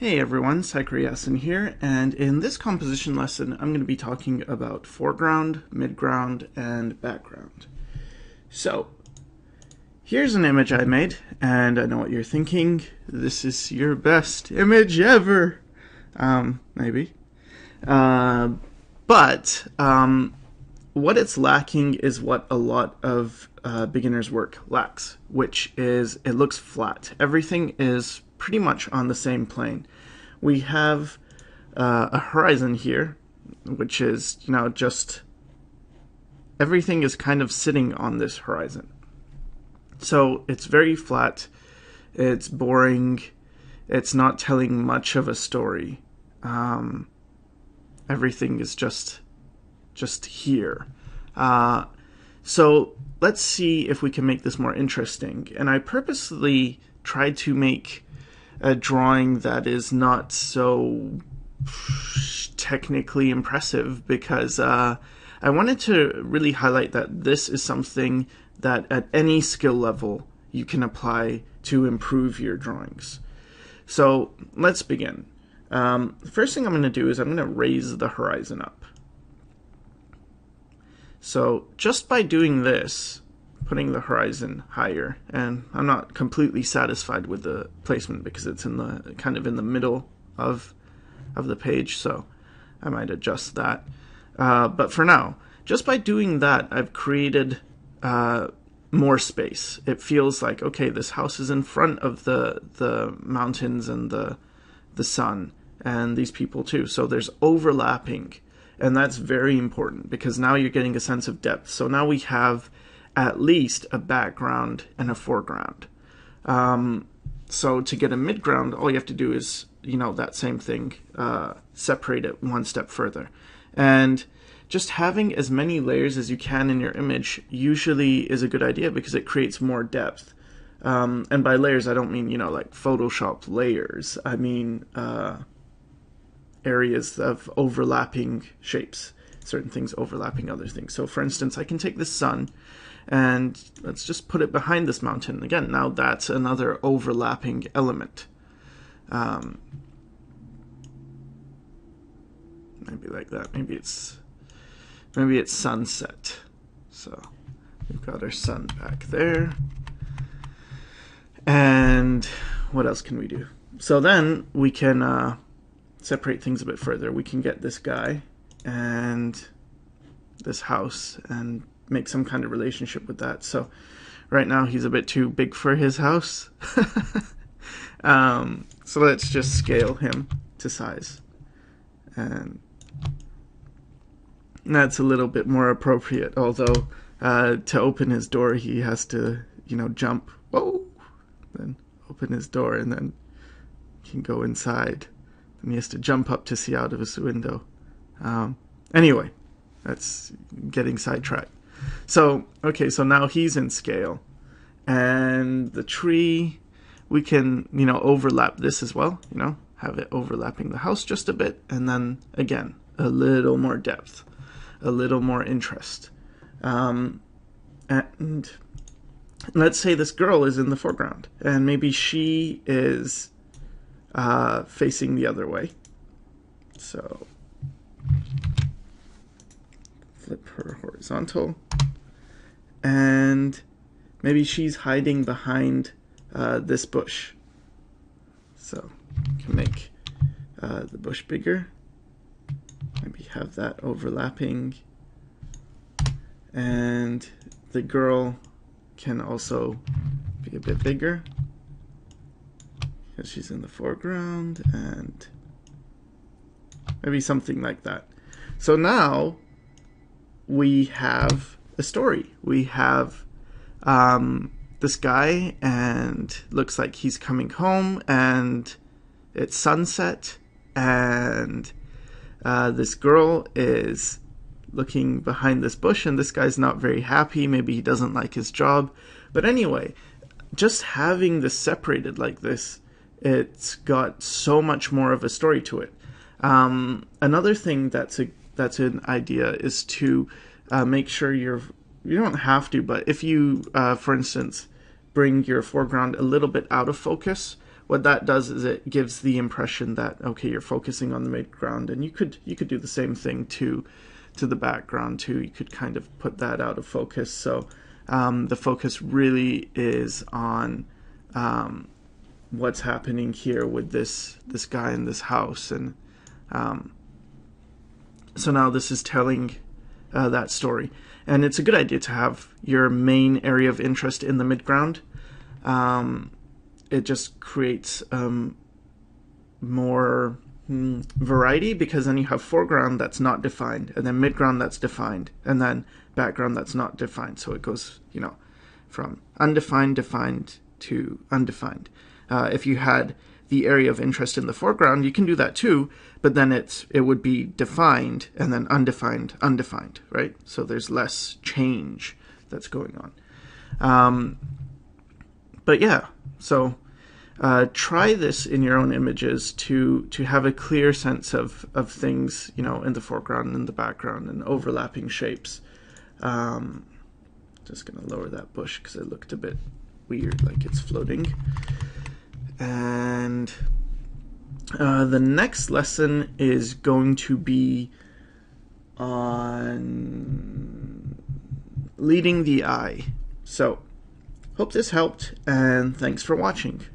Hey everyone, Sycra here, and in this composition lesson I'm going to be talking about foreground, midground, and background. So, here's an image I made, and I know what you're thinking. This is your best image ever! Maybe. But what it's lacking is what a lot of beginner's work lacks, which is it looks flat. Everything is pretty much on the same plane. We have a horizon here, which is, just everything is kind of sitting on this horizon. So it's very flat, it's boring, it's not telling much of a story. Everything is just here. So let's see if we can make this more interesting. And I purposely tried to make a drawing that is not so technically impressive because I wanted to really highlight that this is something that at any skill level you can apply to improve your drawings. So let's begin. The first thing I'm going to do is I'm going to raise the horizon up. So just by doing this, putting the horizon higher, and I'm not completely satisfied with the placement because it's in the kind of in the middle of the page, so I might adjust that. But for now, just by doing that, I've created more space. It feels like, okay, this house is in front of the mountains and the sun and these people too. So there's overlapping, and that's very important because now you're getting a sense of depth. So now we have at least a background and a foreground. So to get a midground, all you have to do is, that same thing, separate it one step further. And just having as many layers as you can in your image usually is a good idea because it creates more depth. And by layers, I don't mean, like Photoshop layers. I mean areas of overlapping shapes, certain things overlapping other things. So for instance, I can take the sun and let's just put it behind this mountain. Again, now that's another overlapping element. Maybe like that. Maybe it's sunset. So we've got our sun back there. And what else can we do? So then we can separate things a bit further. We can get this guy and this house and make some kind of relationship with that. So right now he's a bit too big for his house. So let's just scale him to size. And that's a little bit more appropriate, although to open his door he has to, jump. Whoa! Then open his door and then he can go inside. And he has to jump up to see out of his window. Anyway, that's getting sidetracked. So, okay, so now he's in scale. And the tree, we can, overlap this as well, have it overlapping the house just a bit. And then, again, a little more depth, a little more interest. And let's say this girl is in the foreground. And maybe she is facing the other way. So flip her horizontal, and maybe she's hiding behind this bush. So you can make the bush bigger, maybe have that overlapping, and the girl can also be a bit bigger because she's in the foreground, and maybe something like that. So now we have a story. We have this guy, and looks like he's coming home, and it's sunset, and this girl is looking behind this bush, and this guy's not very happy. Maybe he doesn't like his job. But anyway, just having this separated like this, it's got so much more of a story to it. Another thing that's an idea is to make sure you don't have to, but if you, for instance, bring your foreground a little bit out of focus, what that does is it gives the impression that, okay, you're focusing on the midground, and you could do the same thing to the background too. You could kind of put that out of focus. So the focus really is on what's happening here with this guy in this house, and so now this is telling that story, and it's a good idea to have your main area of interest in the midground. It just creates more variety, because then you have foreground that's not defined, and then midground that's defined, and then background that's not defined. So it goes, from undefined, defined to undefined. If you had the area of interest in the foreground, you can do that too, but then it would be defined and then undefined, undefined, right? So there's less change that's going on. But yeah, so try this in your own images to have a clear sense of things, in the foreground and the background, and overlapping shapes. Just going to lower that bush because it looked a bit weird, like it's floating. And the next lesson is going to be on leading the eye. So, hope this helped, and thanks for watching.